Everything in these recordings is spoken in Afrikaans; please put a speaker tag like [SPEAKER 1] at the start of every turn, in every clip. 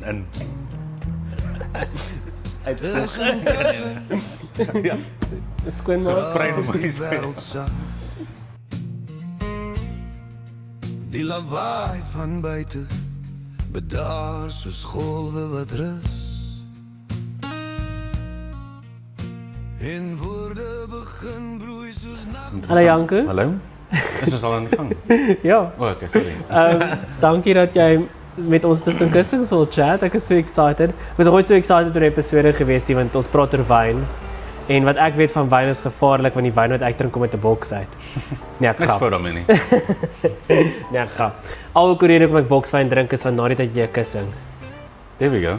[SPEAKER 1] en ja,
[SPEAKER 2] Skoon maar.
[SPEAKER 3] Die lawaai van buite bedaar soos golwe wat rus. En woorde begin broei soos nag.
[SPEAKER 2] Hallo Janko.
[SPEAKER 1] hallo? Is ons al aan die gang?
[SPEAKER 2] Ja.
[SPEAKER 1] Okay, sorry.
[SPEAKER 2] Dankie dat jy met ons tussen kussings wil chat. Ek is so excited. Ek was nooit so excited oor 'n episode gewees nie, want ons praat oor wyn. En wat ek weet van wyn is gevaarlik, want die wyn wat ek drink kom uit 'n boks uit. Nee, ek
[SPEAKER 1] Niks
[SPEAKER 2] grap.
[SPEAKER 1] voor daarmee nie.
[SPEAKER 2] Nee, ek grap. Al die rede hoekom ek bokswyn drink is van na die tyd jy 'n kussing.
[SPEAKER 1] There we go.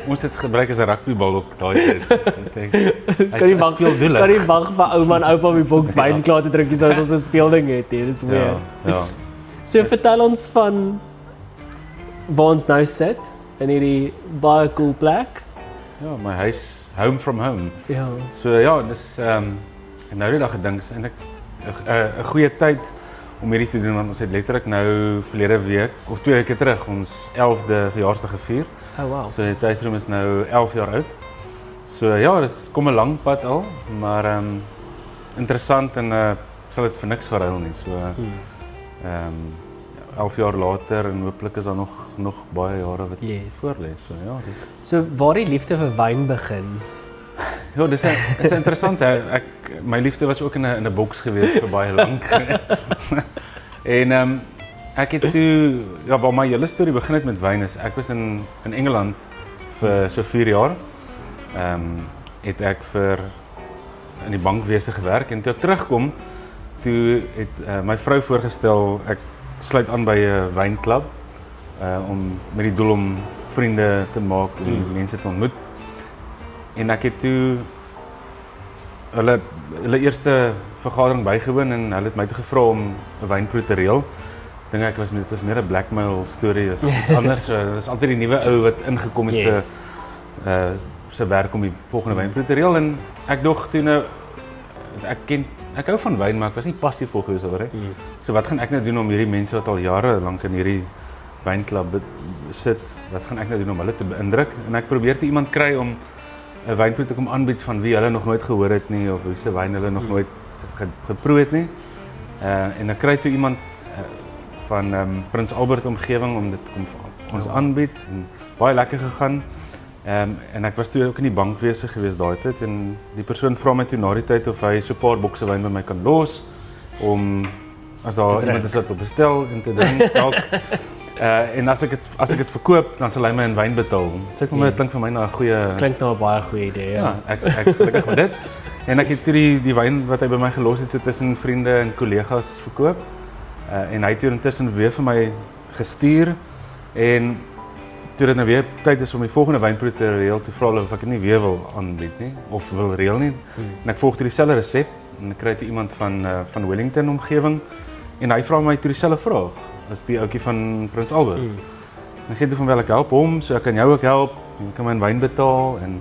[SPEAKER 1] Ons het gebruik as 'n rugbybal ook daai tyd.
[SPEAKER 2] Kan nie wag
[SPEAKER 1] veel doelig.
[SPEAKER 2] Kan nie wag vir ouma en oupa om die boks wyn klaar te drink sodat ons 'n speelding het hier. Dis weer.
[SPEAKER 1] Ja.
[SPEAKER 2] So vertel ons van waar ons nou sit in hierdie baie cool plek.
[SPEAKER 1] Ja, my huis, home from home.
[SPEAKER 2] Ja.
[SPEAKER 1] So ja, dis ek nou die dag gedink is eintlik 'n goeie tyd om hierdie te doen, want ons het letterlik nou verlede week of 2 weke terug ons 11de verjaarsdag gevier.
[SPEAKER 2] Oh wow.
[SPEAKER 1] So die tuisroom is nou 11 jaar oud. So ja, dis kom 'n lang pad al, maar interessant en ek sal dit vir niks verruil nie. So 11 jaar later en hopelik is daar nog baie jare wat voor lê. So ja,
[SPEAKER 2] So waar die liefde vir wyn begin.
[SPEAKER 1] ja, dis interessant hè. My liefde was ook in 'n boks gewees vir baie lank. En ek het toe ja, waar my hele storie begin het met wyn is ek was in Engeland vir so 4 jaar. Het ek in die bankwese gewerk en toe ek terugkom, toe het my vrou voorgestel ek sluit aan by 'n wynklub om met die doel om vriende te maak en mense te ontmoet. En ek het toe hulle eerste vergadering bygewoon en hulle het my toe gevra om 'n wynproe te reël. Dink ek dit was meer 'n blackmail storie as iets anders. Dit is altyd die nuwe ou wat ingekom het se werk om die volgende wynproe te reël en ek dog toe nou ek hou van wyn, maar ek was nie passievol gewees daaroor nie. So wat gaan ek nou doen om hierdie mense wat al jare lank in hierdie wynklub sit, wat gaan ek nou doen om hulle te beïndruk? En ek probeer te iemand kry om 'n wynproe te kom aanbied van wie hulle nog nooit gehoor het nie of wie se wyn hulle nog nooit geproe het nie. En ek kry toe iemand van Prins Albert omgewing om dit te kom ons aanbied en baie lekker gegaan. En ek was toe ook in die bankwese gewees daai tyd en die persoon vra my toe na die tyd of hy so 'n paar bokse wyn by my kan los om as daar iemand is wat op bestel en te drink dalk. En as ek dit verkoop, dan sal hy my in wyn betaal. So ek maar dit klink vir my na 'n goeie
[SPEAKER 2] Klink nou 'n baie goeie idee, ja.
[SPEAKER 1] Ja, ek is gelukkig met dit. En ek het toe die wyn wat hy by my gelos het so tussen vriende en kollegas verkoop. En hy het toe intussen weer vir my gestuur en toe dit nou weer tyd is om die volgende wynproe te reël, toe vra hulle of ek dit nie weer wil aanbied nie of wil reël nie. En ek volg toe dieselfde resep en ek kry toe iemand van Wellington omgewing en hy vra my toe dieselfde vraag as die ouetjie van Prins Albert. En ek sê toe van wel ek help hom, so ek kan jou ook help, jy kan my in wyn betaal en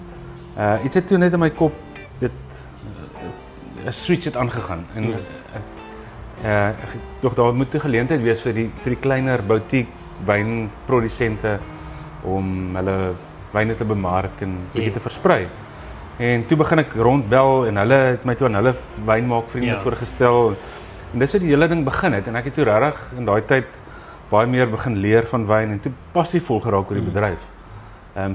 [SPEAKER 1] iets het toe net in my kop dit 'n switch het aangegaan en ek dink daar moet 'n geleentheid wees vir die kleiner boutique wynprodusente om hulle wyne te bemark en bietjie te versprei. En toe begin ek rondbel en hulle het my toe aan hulle wynmaakvriende voorgestel. En dis hoe die hele ding begin het en ek het toe regtig in daai tyd baie meer begin leer van wyn en toe passievol geraak oor die bedryf.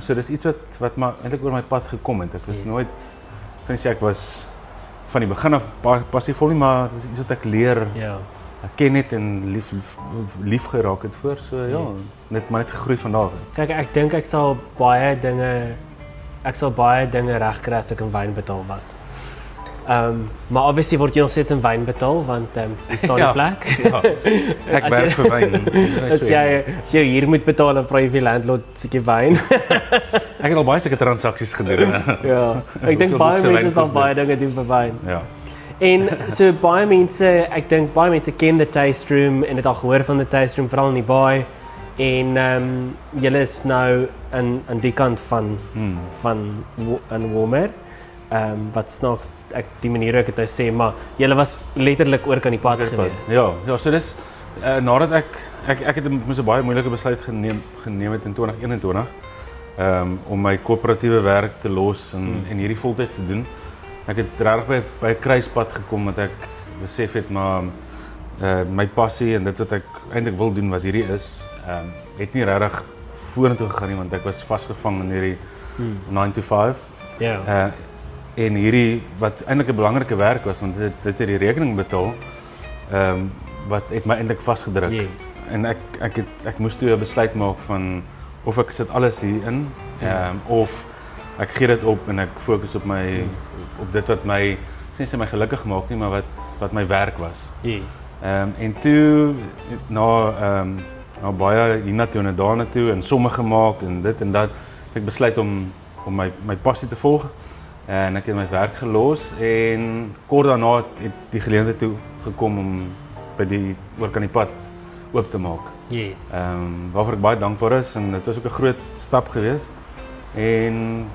[SPEAKER 1] So dis iets wat maar eintlik oor my pad gekom het. Ek was nooit kan sê ek was van die begin af passievol nie, maar dis iets wat ek leer. Ek ken dit en lief geraak het voor, so ja, net maar net gegroei van daar.
[SPEAKER 2] Kyk, ek dink ek sal baie dinge regkry as ek in wyn betaal was. Maar obviously word jy nog steeds in wyn betaal want jy staan die plek.
[SPEAKER 1] Ja. Ek werk vir wyn.
[SPEAKER 2] As jy hier moet betaal en vra jy vir landlord seker wyn.
[SPEAKER 1] Ek het al baie sulke transaksies gedoen.
[SPEAKER 2] Ja, ek dink baie mense sal baie dinge doen vir wyn.
[SPEAKER 1] Ja.
[SPEAKER 2] En so baie mense, ek dink baie mense ken die taste room en het al gehoor van die taste room veral in die baai. En julle is nou aan die kant van Walmer. Wat snaaks, die manier hoe ek het sê, maar julle was letterlik oor kan die pad gewees.
[SPEAKER 1] Ja, so dis Nadat ek het moes 'n baie moeilike besluit geneem het in 2021 om my koöperatiewe werk te los en hierdie voltyds te doen. Ek het regtig by 'n kruispunt gekom dat ek besef het maar my passie en dit wat ek eintlik wil doen wat hierdie is, het nie regtig vorentoe gegaan nie want ek was vasgevang in hierdie 9 to 5.
[SPEAKER 2] Ja.
[SPEAKER 1] En hierdie wat eintlik 'n belangrike werk was want dit het die rekening betaal. Wat het my eintlik vasgedruk.
[SPEAKER 2] Yes.
[SPEAKER 1] En ek moes toe 'n besluit maak van of ek sit alles hierin of ek gee dit op en ek fokus op dit wat my sê my gelukkig maak nie, maar wat my werk was.
[SPEAKER 2] Yes.
[SPEAKER 1] En toe na baie hiernatoe en daarna toe en somme gemaak en dit en dat ek besluit om my passie te volg. En ek het my werk gelos en kort daarna het die geleentheid toe gekom om by die Oor kan die pad oop te maak.
[SPEAKER 2] Yes.
[SPEAKER 1] Waarvoor ek baie dankbaar is en dit was ook 'n groot stap geweest. En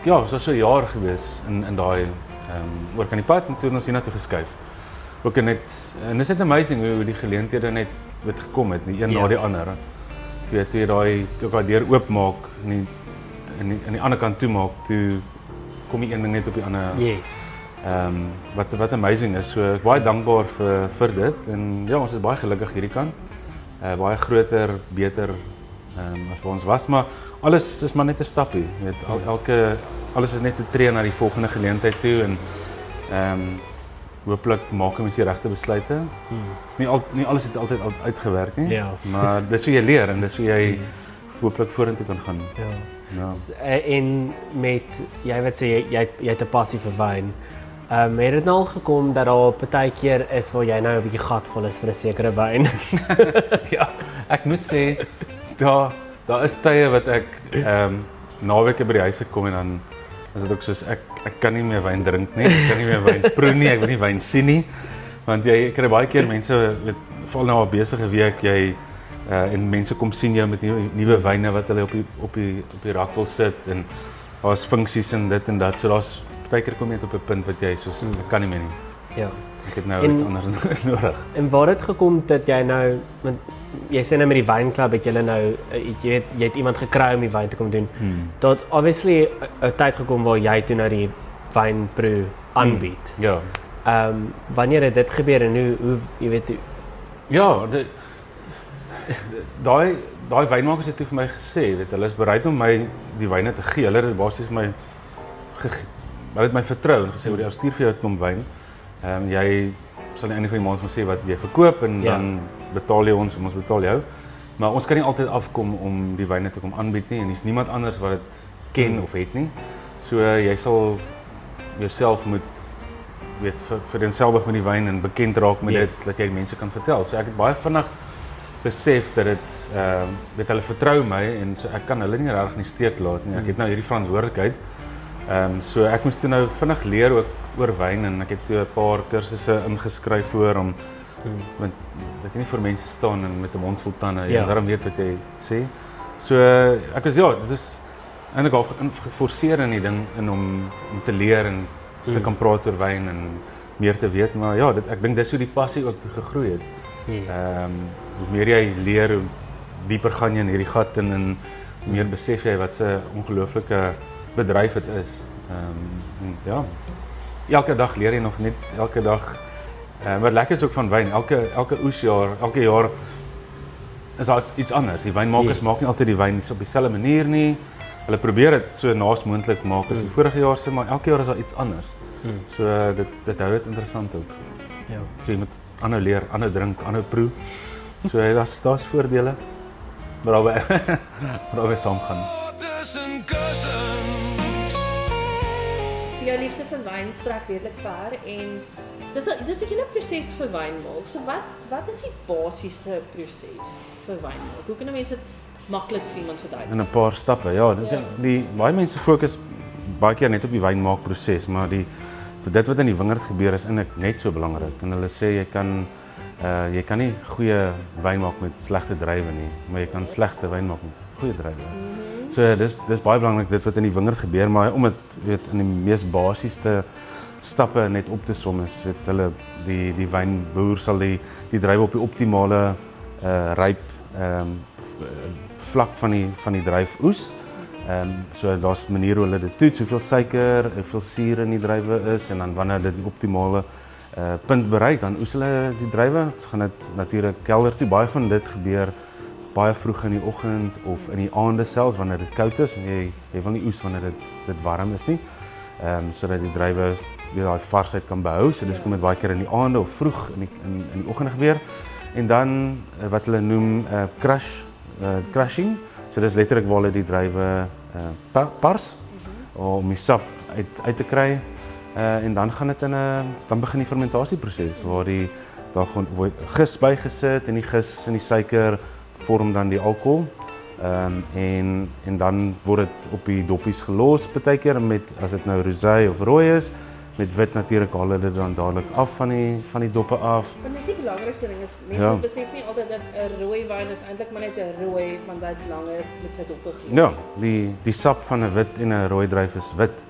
[SPEAKER 1] ja, dit was so 'n jaar geweest in daai Oor kan die pad en toe het ons hiernatoe geskuif. Ook en dit is net amazing hoe die geleenthede net gekom het, die een na die ander. Toe daai deur oopmaak en die ander kant toe maak, toe kom die een ding net op die ander.
[SPEAKER 2] Yes.
[SPEAKER 1] Wat amazing is. So ek baie dankbaar vir dit en ja, ons is baie gelukkig hierdie kant. Baie groter, beter as vir ons was, maar alles is maar net 'n stapie. Jy weet, alles is net 'n tree na die volgende geleentheid toe en hooplik maak mens die regte besluite. Nie alles het altyd uitgewerk nie,
[SPEAKER 2] Ja.
[SPEAKER 1] maar dis hoe jy leer en dis hoe jy hooplik vorentoe kan gaan.
[SPEAKER 2] Ja.
[SPEAKER 1] Ja.
[SPEAKER 2] En met jy wat sê jy het 'n passie vir wyn. Het dit nou al gekom dat daar partykeer is waar jy nou 'n bietjie gatvol is vir 'n sekere wyn?
[SPEAKER 1] Ja, ek moet sê daar is tye wat ek naweke by die huis kom en dan is dit ook soos ek kan nie meer wyn drink nie, ek kan nie meer wyn proe nie, ek wil nie wyn sien nie. Want jy kry baie keer mense met veral nou 'n besige week en mense kom sien jou met nuwe wyne wat hulle op die rak wil sit en daar's funksies en dit en dat. So daar's partykeer kom jy net op 'n punt wat jy soos ek kan nie meer nie.
[SPEAKER 2] Ja.
[SPEAKER 1] Ek het nou iets anders nodig.
[SPEAKER 2] En waar het gekom dat jy nou, want jy sê nou met die wynklub het julle nou jy het iemand gekry om die wyn te kom doen. Dat obviously 'n tyd gekom waar jy toe nou die wynproe aanbied.
[SPEAKER 1] Ja.
[SPEAKER 2] Wanneer het dit gebeur en hoe jy weet
[SPEAKER 1] Ja, daai wynmakers het toe vir my gesê, weet hulle is bereid om my die wyne te gee. Hulle het basies hulle het my vertrou en gesê jy stuur vir jou 'n klomp wyn. Jy sal aan die einde van die maand van sê wat jy verkoop en dan betaal jy ons en ons betaal jou. Maar ons kan nie altyd afkom om die wyne te kom aanbied nie en dis niemand anders wat dit ken of het nie. So jy sal jouself moet weet vereenselwig met die wyn en bekend raak met dit dat jy mense kan vertel. So ek het baie vinnig besef dat dit weet hulle vertrou my en so ek kan hulle nie regtig nie steek laat nie. Ek het nou hierdie verantwoordelikheid. So ek moes toe nou vinnig leer ook oor wyn en ek het toe 'n paar kursusse ingeskryf voor om want dat jy nie voor mense staan en met 'n mond vol tande jy daarom weet wat jy sê. So ek was dit is eintlik al geforseer in die ding om te leer en te kan praat oor wyn en meer te weet, maar ja, ek dink dis hoe die passie ook gegroei het.
[SPEAKER 2] Yes.
[SPEAKER 1] Hoe meer jy leer, hoe dieper gaan jy in hierdie gat en meer besef jy wat 'n ongelooflike bedryf dit is. Ja. Elke dag leer jy nog net, elke dag. Wat lekker is ook van wyn, elke oesjaar, elke jaar is daar iets anders. Die wynmakers maak nie altyd die wyn op dieselfde manier nie. Hulle probeer dit so naas moontlik maak as die vorige jaar se, maar elke jaar is daar iets anders. So dit hou dit interessant ook.
[SPEAKER 2] Ja.
[SPEAKER 1] So jy moet aanhou leer, aanhou drink, aanhou proe. So daar's voordele. Maar albei saam gaan.
[SPEAKER 3] Tussen kussens.
[SPEAKER 4] So jou liefde vir wyn strek redelik ver en dis 'n hele proses vir wyn maak. So wat is die basiese proses vir wyn maak? Hoe kan mense dit maklik vir iemand verduidelik?
[SPEAKER 1] In 'n paar stappe. Ja, baie mense fokus baie keer net op die wynmaakproses, maar dit wat in die wingerd gebeur is eintlik net so belangrik. En hulle sê jy kan nie goeie wyn maak met slegte druiwe nie, maar jy kan slegte wyn maak met goeie druiwe. So dis baie belangrik dit wat in die wingerd gebeur, maar om dit weet in die mees basiese stappe net op te som is. Weet hulle die wynboer sal die druiwe op die optimale ryp vlak van die druif oes. So daar's maniere hoe hulle dit toets, hoeveel suiker, hoeveel suur in die druiwe is en dan wanneer dit die optimale punt bereik, dan oes hulle die druiwe. Gaan dit natuurlik kelder toe. Baie van dit gebeur baie vroeg in die oggend of in die aande selfs wanneer dit koud is. Jy wil nie oes wanneer dit warm is nie. Sodat die druiwe weer daai varsheid kan behou. So dis kom dit baie keer in die aande of vroeg in die oggend gebeur. En dan wat hulle noem crushing. So dis letterlik waar hulle die druiwe pars om die sap uit te kry. En dan gaan dit dan begin die fermentasieproses waar daar word gis bygesit en die gis en die suiker vorm dan die alkohol. En dan word dit op die doppies gelos partykeer met as dit nou rosé of rooi is. Met wit natuurlik haal hulle dit dan dadelik af van die doppe af.
[SPEAKER 4] Want dis die belangrikste ding is mense besef nie altyd dat 'n rooi wyn is eintlik maar net 'n rooi want dit langer met sy doppe gee.
[SPEAKER 1] Ja, die sap van 'n wit en 'n rooi druif is wit.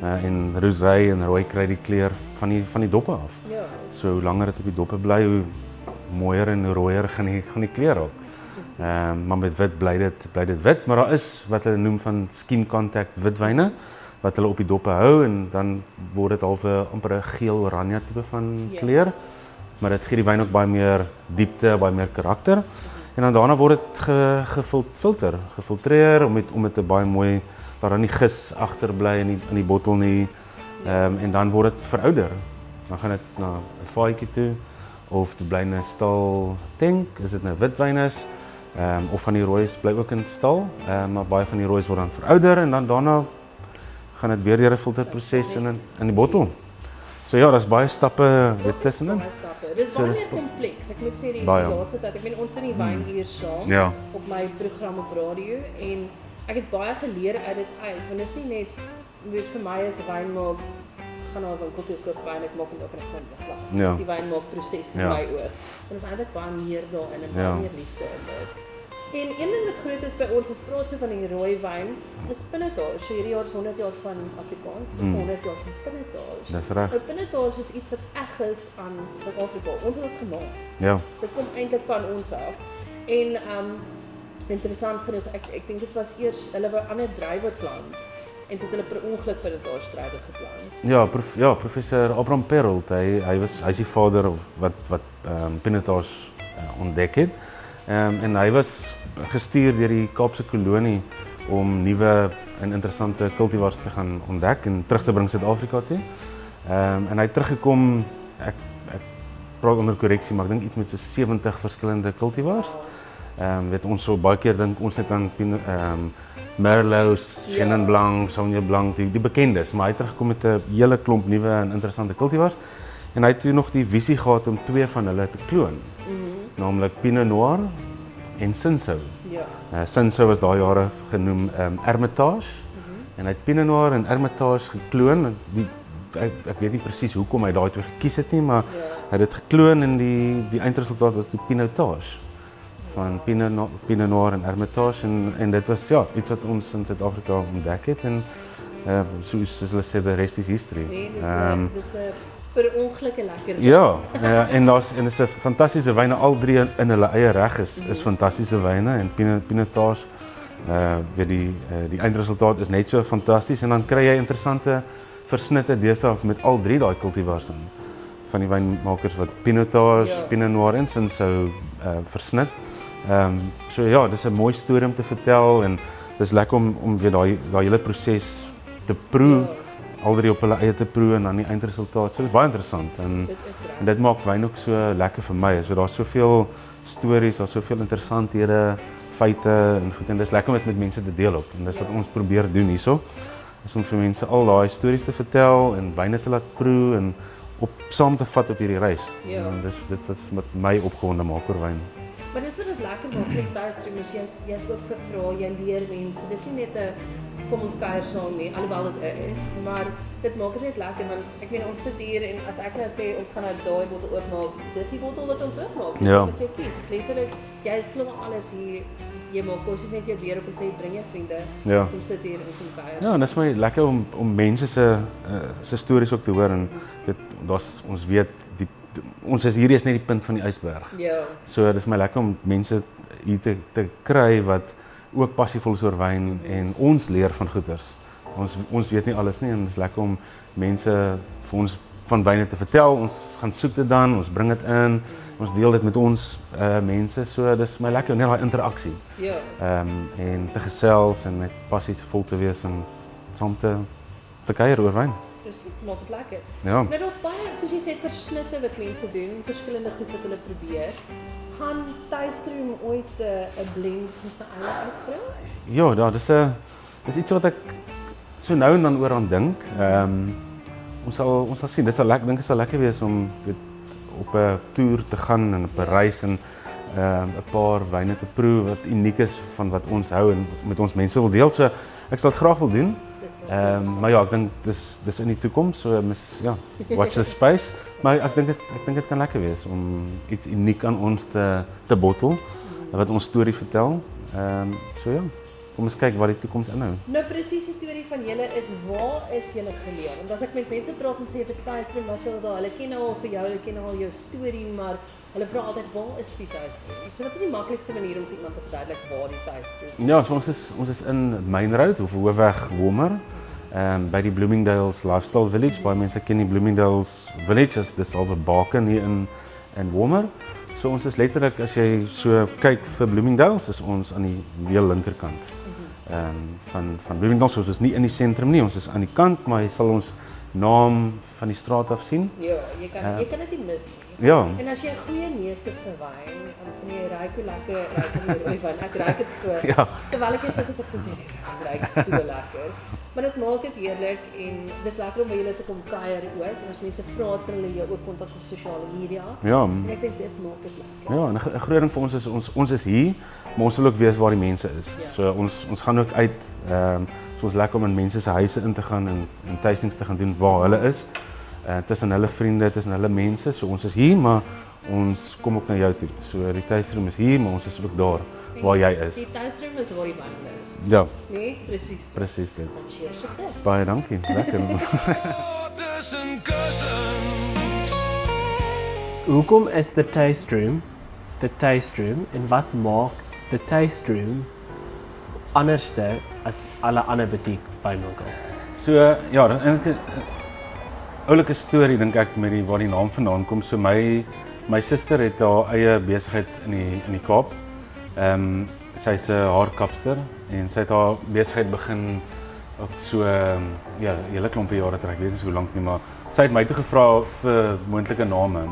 [SPEAKER 1] En rosé en rooi kry die kleur van die doppe af.
[SPEAKER 4] Ja.
[SPEAKER 1] So hoe langer dit op die doppe bly, hoe mooier en hoe rooier gaan die kleur raak. Maar met wit bly dit wit, maar daar is wat hulle noem van skin contact witwyne wat hulle op die doppe hou en dan word dit half amper 'n geel-oranje tipe van kleur. Maar dit gee die wyn ook baie meer diepte, baie meer karakter. En dan daarna word dit gefiltreer om dit 'n baie mooi laat dan nie gis agterbly in die bottel nie. En dan word dit verouder. Dan gaan dit na 'n vaatjie toe of dit bly in 'n stal tank, as dit nou witwyn is. Of van die rooies bly ook in stal, maar baie van die rooies word dan verouder en dan daarna gaan dit weer deur 'n filterproses in die bottel. So ja, daar's baie stappe weer tussenin.
[SPEAKER 4] Baie stappe. Dis baie meer kompleks. Ek moet sê die laaste tyd, ek meen ons doen die wynuur saam op my program op radio en ek het baie geleer uit dit uit, want dit is nie net weet vir my is wynmaak gaan na 'n winkel toe koop wyn, ek maak dit ook net van beslag. Dis die wynmaakproses in my oog. En is eintlik baie meer daarin en baie meer liefde in dit. En een ding wat groot is by ons, is praat so van die rooi wyn, is pinotage. So hierdie jaar is 100 jaar van Afrikaans, 100 jaar van pinotage.
[SPEAKER 1] Dis reg.
[SPEAKER 4] Nou pinotage is iets wat eg is aan Suid-Afrika. Ons het dit gemaak.
[SPEAKER 1] Ja.
[SPEAKER 4] Dit kom eintlik van ons af. En interessant genoeg, ek dink dit was eers hulle wou ander druiwe plant en toe het hulle per ongeluk pinotage druiwe geplant.
[SPEAKER 1] Ja, professor Abraham Perrault, hy's die vader wat pinotage ontdek het. En hy was gestuur deur die Kaapse kolonie om nuwe en interessante kultivars te gaan ontdek en terug te bring Suid-Afrika toe. En hy het teruggekom, ek praat onder korreksie, maar ek dink iets met so 70 verskillende kultivars. Weet ons so baie keer dink ons net aan Merlot, Chenin Blanc, Sauvignon Blanc, die bekendes, maar hy het teruggekom met 'n hele klomp nuwe en interessante kultivars. En hy het toe nog die visie gehad om 2 van hulle te kloon. Naamlik Pinot Noir en Cinsault. Ja. Cinsault was daai jare genoem Hermitage. En hy het Pinot Noir en Hermitage gekloon. Ek weet nie presies hoekom hy daai twee gekies het nie, maar hy het dit gekloon en die eindresultaat was die Pinotage van Pinot Noir en Hermitage en dit was iets wat ons in Suid-Afrika ontdek het en soos hulle sê, the rest is history.
[SPEAKER 4] Nee, dis 'n per ongeluk lekker.
[SPEAKER 1] Ja, en dis 'n fantastiese wyne, al drie in hulle eie reg is fantastiese wyne en Pinotage weet die eindresultaat is net so fantasties en dan kry jy interessante versnitte deesdae met al drie daai kultivars in van die wynmakers wat Pinotage, Pinot Noir en Cinsault versnit. So ja, dis 'n mooi storie om te vertel en dis lekker om weer daai hele proses te proe, al drie op hulle eie te proe en dan die eindresultaat. So dis baie interessant en dit maak wyn ook so lekker vir my. So daar's soveel stories, daar's soveel interessanthede, feite en goed en dis lekker om dit met mense te deel ook. En dis wat ons probeer doen hierso. Is om vir mense al daai stories te vertel en wyne te laat proe en saam te vat op hierdie reis. En dit wat my opgewonde maak oor wyn.
[SPEAKER 4] Maar dis 'n dit lekker maak met tuisdroom is jy's ook gevra, jy leer mense. Dis nie net 'n kom ons kuier saam nie, alhoewel dit is, maar dit maak dit net lekker want ek weet ons sit hier en as ek nou sê ons gaan nou daai bottel oopmaak, dis die bottel wat ons oopmaak. Dis wat jy kies. Dis letterlik jy klop alles hier. Jy maak kos net jou deur op en sê bring jou vriende. Kom sit hier en kom kuier.
[SPEAKER 1] Ja, en dit is my lekker om mense se stories ook te hoor en dit ons weet ons is hierdie is net die punt van die ysberg.
[SPEAKER 4] Ja.
[SPEAKER 1] So dis my lekker om mense hier te kry wat ook passievol is oor wyn en ons leer van goeters. Ons weet nie alles nie en dit is lekker om mense vir ons van wyne te vertel. Ons gaan soek dit dan, ons bring dit in, ons deel dit met ons mense. So dis my lekker net daai interaksie.
[SPEAKER 4] Ja.
[SPEAKER 1] En te gesels en net passievol te wees en saam te kuier oor wyn.
[SPEAKER 4] Presies, maak dit lekker.
[SPEAKER 1] Ja.
[SPEAKER 4] Nou daar's baie, soos jy sê, versnitte wat mense doen, verskillende goed wat hulle probeer. Gaan Tuisdroom ooit 'n blend van sy eie uitbring?
[SPEAKER 1] Ja, dis iets wat ek so nou en dan oor aan dink. Ons sal sien. Dit sal lekker wees om op 'n toer te gaan en op 'n reis en 'n paar wyne te proe wat uniek is van wat ons hou en met ons mense wil deel. So ek sal dit graag wil doen. Maar ja, ek dink dis in die toekoms. So watch the space. Maar ek dink dit kan lekker wees om iets uniek aan ons te bottel wat ons storie vertel. So ja, kom ons kyk wat die toekoms inhou.
[SPEAKER 4] Nou presies die storie van julle is waar is julle geleer? Want as ek met mense praat en sê vir Tuisdroom was julle daar, hulle ken nou al vir jou, hulle ken nou al jou storie, maar hulle vra altyd waar is die Tuisdroom? So wat is die maklikste manier om vir iemand te verduidelik waar die Tuisdroom?
[SPEAKER 1] Ja, so ons is in Main Road of Hoofweg Womer. By die Bloomingdale's Lifestyle Village. Baie mense ken die Bloomingdale's Village as dis half 'n baken hier in Womer. So ons is letterlik as jy so kyk vir Bloomingdale's is ons aan die heel linkerkant. Van Bloomingdale's, so ons is nie in die sentrum nie, ons is aan die kant, maar jy sal ons naam van die straat af sien.
[SPEAKER 4] Ja, jy kan dit nie mis nie.
[SPEAKER 1] Ja.
[SPEAKER 4] En as jy 'n goeie neus het vir wyn, dan jy ruik hoe lekker ruik die rooi wyn. Ek ruik dit voor.
[SPEAKER 1] Ja.
[SPEAKER 4] Terwyl ek hier sit gesê dit ruik so lekker. Maar dit maak dit heerlik en dis lekker om by julle te kom kuier ook. En as mense vra, kan hulle jou ook kontak op sosiale media.
[SPEAKER 1] Ja.
[SPEAKER 4] En ek dink dit maak dit lekker.
[SPEAKER 1] Ja, en 'n groot ding vir ons is ons is hier, maar ons wil ook weet waar die mense is.
[SPEAKER 4] Ja.
[SPEAKER 1] So ons gaan ook uit so ons lekker om in mense se huise in te gaan en tastings te gaan doen waar hulle is. Tussen hulle vriende, tussen hulle mense. So ons is hier, maar ons kom ook na jou toe. So die Tuisdroom is hier, maar ons is ook daar waar jy is.
[SPEAKER 4] Die Tuisdroom is waar die wyn is.
[SPEAKER 1] Ja,
[SPEAKER 4] Nee, presies.
[SPEAKER 1] presies dit.
[SPEAKER 4] Cheers op dit.
[SPEAKER 1] Baie dankie. Lekker.
[SPEAKER 3] Tussen kussens.
[SPEAKER 2] Hoekom is the Tuisdroom en wat maak the Tuisdroom anderste as alle ander butiek wynwinkels?
[SPEAKER 1] So ja, dan eintlik 'n oulike storie dink ek met waar die naam vandaan kom. So my suster het haar eie besigheid in die Kaap. Sy's 'n haarkapster en sy het haar besigheid begin op so hele klompie jare terug. Ek weet nie so hoe lank nie, maar sy het my toe gevra vir moontlike name.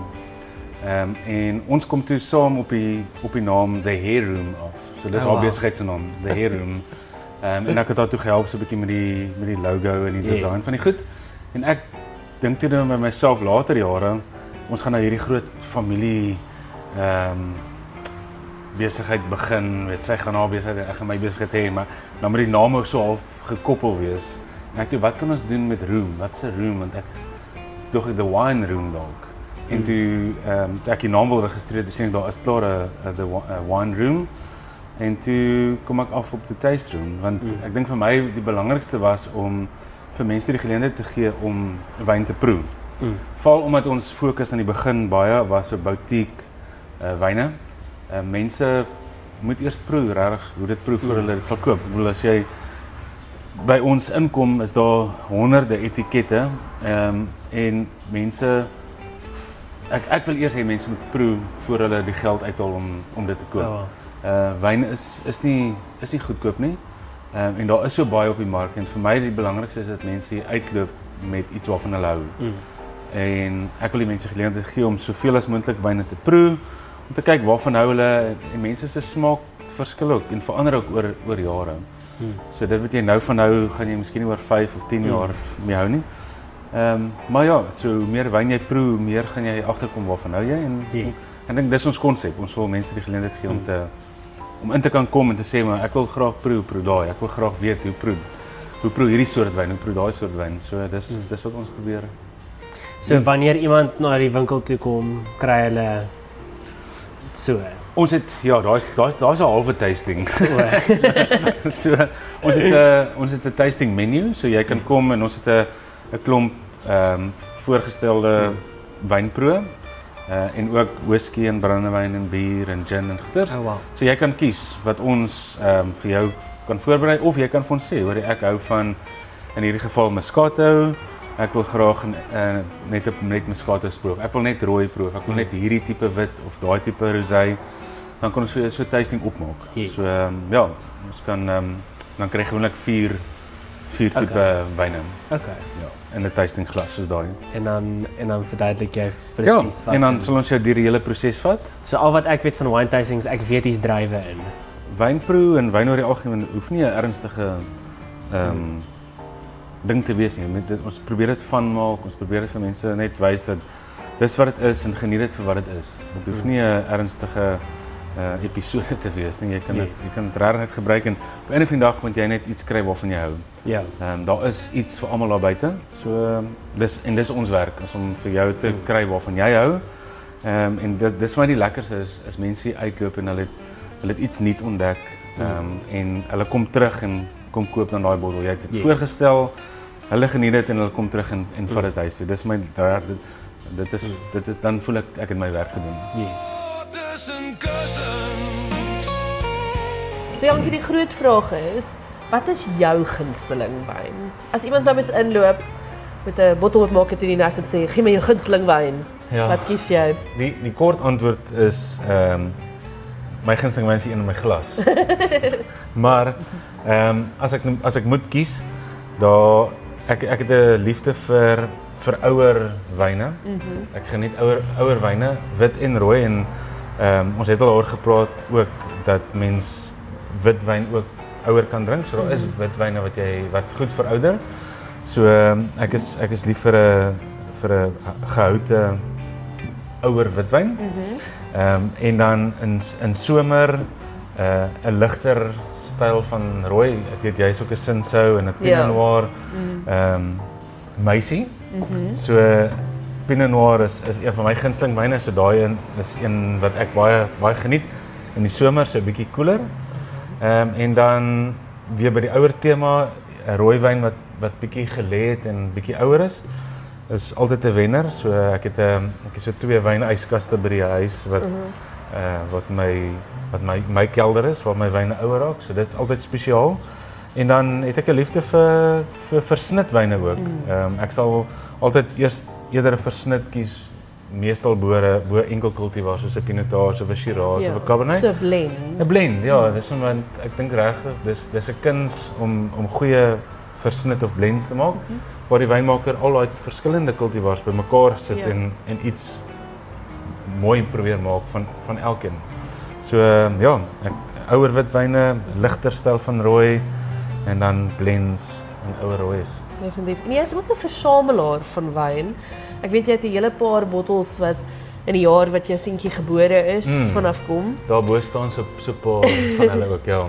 [SPEAKER 1] En ons kom toe saam op die naam The Hair Room af. So dis haar besigheid se naam, The Hair Room. En ek het haar toe gehelp so 'n bietjie met die logo en die design van die goed. En ek dink toe nou by myself later jare, ons gaan nou hierdie groot familie besigheid begin, sy gaan haar besigheid, ek gaan my besigheid hê, maar dan moet die naam ook so half gekoppel wees. En ek toe, wat kan ons doen met room? Wat is 'n room? Want ek dog the wine room dalk. En toe ek die naam wil registreer, toe sê ek daar is klaar 'n wine room. En toe kom ek af op die Tuisdroom, want ek dink vir my die belangrikste was om vir mense die geleentheid te gee om wyn te proe. Veral omdat ons fokus aan die begin baie was op boutique wyne. Mense moet eers proe, regtig hoe dit proe voor hulle dit sal koop. Ek bedoel, as jy by ons inkom, is daar honderde etikette en mense ek wil eers hê mense moet proe voor hulle die geld uithaal om dit te koop. Wyn is nie goedkoop nie. En daar is so baie op die mark en vir my die belangrikste is dat mense uitloop met iets waarvan hulle hou. En ek wil die mense geleentheid gee om soveel as moontlik wyne te proe, om te kyk waarvan hou hulle en mense se smaak verskil ook en verander ook oor jare. So dit wat jy nou van hou, gaan jy miskien oor 5 of 10 jaar mee hou nie. Maar ja, so hoe meer wyn jy proe, hoe meer gaan jy agterkom waarvan hou jy en
[SPEAKER 2] Yes.
[SPEAKER 1] ek dink dis ons konsep. Ons wil mense die geleentheid gee om in te kan kom en te sê maar ek wil graag proe daai. Ek wil graag weet hoe proe hierdie soort wyn, hoe proe daai soort wyn. So dis wat ons probeer.
[SPEAKER 2] So wanneer iemand na die winkel toe kom, kry hulle so.
[SPEAKER 1] Ons het daar's 'n halwe tasting. So ons het 'n tasting menu, so jy kan kom en ons het 'n klomp voorgestelde wynproe en ook whisky en brandewyn en bier en gin en goeters.
[SPEAKER 2] Oh, wow.
[SPEAKER 1] So jy kan kies wat ons vir jou kan voorberei of jy kan vir ons sê, hoor ek hou van in hierdie geval Moscato. Ek wil graag net Moscato proef. Ek wil net rooi proef. Ek wil net hierdie tipe wit of daai tipe rosé. Dan kan ons vir so 'n tasting opmaak.
[SPEAKER 2] Yes.
[SPEAKER 1] So ja, ons kan dan kry jy gewoonlik 4 tipe wyne.
[SPEAKER 2] Okay.
[SPEAKER 1] Ja, in 'n tasting glas soos daai.
[SPEAKER 2] En dan verduidelik jy
[SPEAKER 1] Ja,
[SPEAKER 2] presies
[SPEAKER 1] en dan sal ons jou deur die hele proses vat.
[SPEAKER 2] So al wat ek weet van wine tastings, ek weet hier's druiwe in.
[SPEAKER 1] Wynproe en wyn oor die algemeen hoef nie 'n ernstige ding te wees nie. Ons probeer dit van maak. Ons probeer dit vir mense net wys dat dis wat dit is en geniet dit vir wat dit is. Dit hoef nie 'n ernstige episode te wees nie. Jy kan dit regtig net gebruik en op 'n einde van die dag moet jy net iets kry waarvan jy hou.
[SPEAKER 2] Ja.
[SPEAKER 1] Daar is iets vir almal daar buite. So dis ons werk, is om vir jou te kry waarvan jy hou. En dis wat die lekkerste is mense hier uitloop en hulle het iets nuut ontdek. En hulle kom terug en kom koop dan daai bottel. Jy het dit voorgestel, hulle geniet dit en hulle kom terug en vat dit huis toe. Dis my dit is dan voel ek het my werk gedoen.
[SPEAKER 2] Yes.
[SPEAKER 3] Tussen kussens.
[SPEAKER 4] So Jankie, die groot vraag is, wat is jou gunsteling wyn? As iemand nou eens inloop met 'n bottel oopmaak in die nek en sê, "Gee my jou gunsteling wyn."
[SPEAKER 1] Ja.
[SPEAKER 4] Wat kies jy?
[SPEAKER 1] Die kort antwoord is my gunsteling wyn is een in my glas. Maar as ek moet kies, ek het 'n liefde vir ouer wyne. Ek geniet ouer wyne, wit en rooi en ons het al oor gepraat ook dat mens witwyn ook ouer kan drink. So daar is witwyne wat goed verouder. So ek is lief vir 'n gehoute ouer witwyn. En dan in somer 'n ligter styl van rooi. Ek weet jy's ook 'n Cinsault en 'n Pinot Noir. Meisie. So Pinot Noir is een van my gunsteling wyne, so daai is een wat ek baie geniet in die somer, so 'n bietjie koeler. En dan weer by die ouer tema, 'n rooi wyn wat bietjie gelê het en bietjie ouer is altyd 'n wenner. So ek het so 2 wyneyskaste by die huis wat my kelder is waar my wyne ouer raak. So dit is altyd spesiaal. En dan het ek 'n liefde vir versnitwyne ook. Ek sal altyd eerder 'n versnit kies, meestal bo enkel kultivar soos 'n Pinotage of 'n Shiraz of 'n Cabernet.
[SPEAKER 4] So blend.
[SPEAKER 1] 'n Blend, ja, dis want ek dink regtig dis 'n kuns om goeie versnit of blends te maak waar die wynmaker al daai verskillende kultivars bymekaar sit en iets mooi probeer maak van elkeen. So ja, ouer witwyne, ligter styl van rooi en dan blends en ouer rooies.
[SPEAKER 4] Definitief. En jy is ook 'n versamelaar van wyn. Ek weet jy het 'n hele paar bottels wat in die jaar wat jou seentjie gebore is vanaf kom.
[SPEAKER 1] Daarbo staan so 'n paar van hulle ook, ja.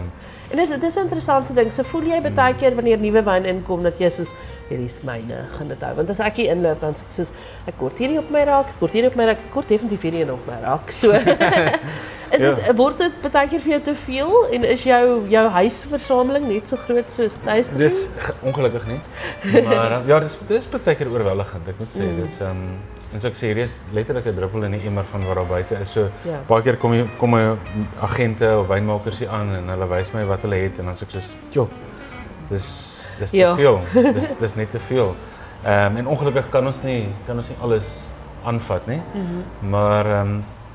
[SPEAKER 4] En dis 'n interessante ding. So voel jy baie keer wanneer nuwe wyn inkom dat jy soos hierdie is myne, gaan dit hou. Want as ek hier inloop dan sê ek soos ek kort hierdie op my rak, ek kort definitief hierdie een op my rak. So word dit baie keer vir jou te veel en is jou huisversameling net so groot soos tuis?
[SPEAKER 1] Dis ongelukkig nie. Maar ja, dis baie keer oorweldigend. Ek moet sê dis en so ek sê hier is letterlik 'n druppel in die emmer van wat daar buite is. So baie keer kom agente of wynmakers hier aan en hulle wys my wat hulle het en dan sê ek soos, "Joh, dis te veel. Dis net te veel." En ongelukkig kan ons nie alles aanvat nie. Maar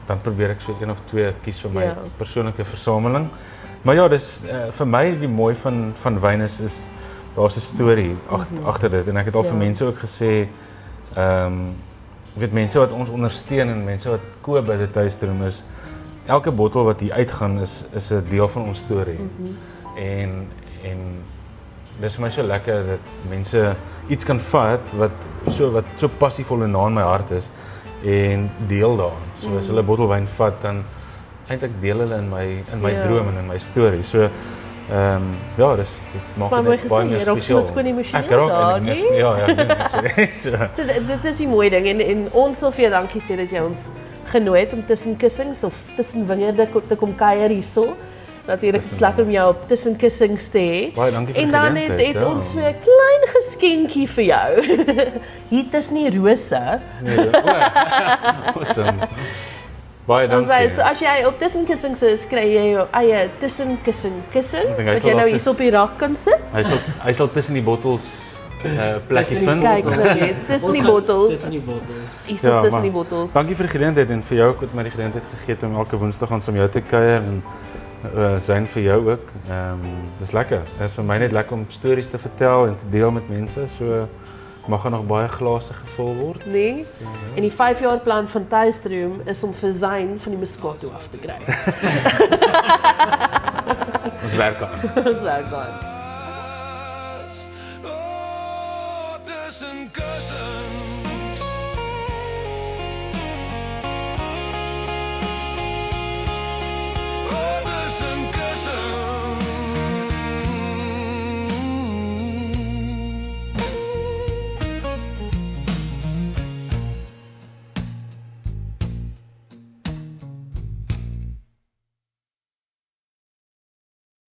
[SPEAKER 1] dan probeer ek so 1 of 2 kies vir my persoonlike versameling. Maar ja, dis vir my die mooi van wyn is daar's 'n storie agter dit en ek het al vir mense ook gesê weet mense wat ons ondersteun en mense wat koop by die tuisroom is elke bottel wat hier uitgaan is 'n deel van ons storie. En dis vir my so lekker dat mense iets kan vat wat so passievol en na in my hart is en deel daarin. So as hulle 'n bottel wyn vat, dan eintlik deel hulle in my droom en in my storie. So ja, dit maak
[SPEAKER 4] Maar
[SPEAKER 1] dit
[SPEAKER 4] mooi
[SPEAKER 1] net baie
[SPEAKER 4] gesê,
[SPEAKER 1] meer
[SPEAKER 4] jy raak
[SPEAKER 1] spesiaal.
[SPEAKER 4] soms gewoon emosioneel
[SPEAKER 1] Ek raak
[SPEAKER 4] daar,
[SPEAKER 1] eintlik
[SPEAKER 4] nie?
[SPEAKER 1] ja, so.
[SPEAKER 4] So dit is die mooi ding en ons wil vir jou dankie sê dat jy ons genooi het om tussen kussings of tussen wingerde te kom kuier hierso. Natuurlik is lekker om jou op tussen kussings te hê.
[SPEAKER 1] Baie dankie vir
[SPEAKER 4] En
[SPEAKER 1] die
[SPEAKER 4] dan
[SPEAKER 1] geleentheid,
[SPEAKER 4] het
[SPEAKER 1] ja.
[SPEAKER 4] ons so 'n klein geskenkie vir jou. Hier tussen die rose.
[SPEAKER 1] Awesome. Baie
[SPEAKER 4] Dan
[SPEAKER 1] dankie.
[SPEAKER 4] sê so as jy op tussen kussings is, kry jy jou eie tussen kussing
[SPEAKER 1] Ek dink hy
[SPEAKER 4] wat
[SPEAKER 1] sal
[SPEAKER 4] jy nou
[SPEAKER 1] daar
[SPEAKER 4] hier op die rak kan sit.
[SPEAKER 1] Hy sal tussen die bottels plekkie
[SPEAKER 2] Tussen die
[SPEAKER 1] vind.
[SPEAKER 4] Kyk nou net, tussen die bottels.
[SPEAKER 2] Tussen die bottels.
[SPEAKER 4] Hier
[SPEAKER 1] Ja,
[SPEAKER 4] is tussen
[SPEAKER 1] maar
[SPEAKER 4] die bottels.
[SPEAKER 1] Dankie vir die geleentheid en vir jou ook wat my die geleentheid gegee het om elke Woensdag aan saam jou te kuier en zijn vir jou ook. Dis lekker. Dit is vir my net lekker om stories te vertel en te deel met mense. So mag er nog baie glase gevul word.
[SPEAKER 4] Nee. En die 5-jaar plan van Tuisdroom is om vir Zayn van die Moscato af te kry.
[SPEAKER 1] Ons werk aan.
[SPEAKER 4] Dis reg gaan.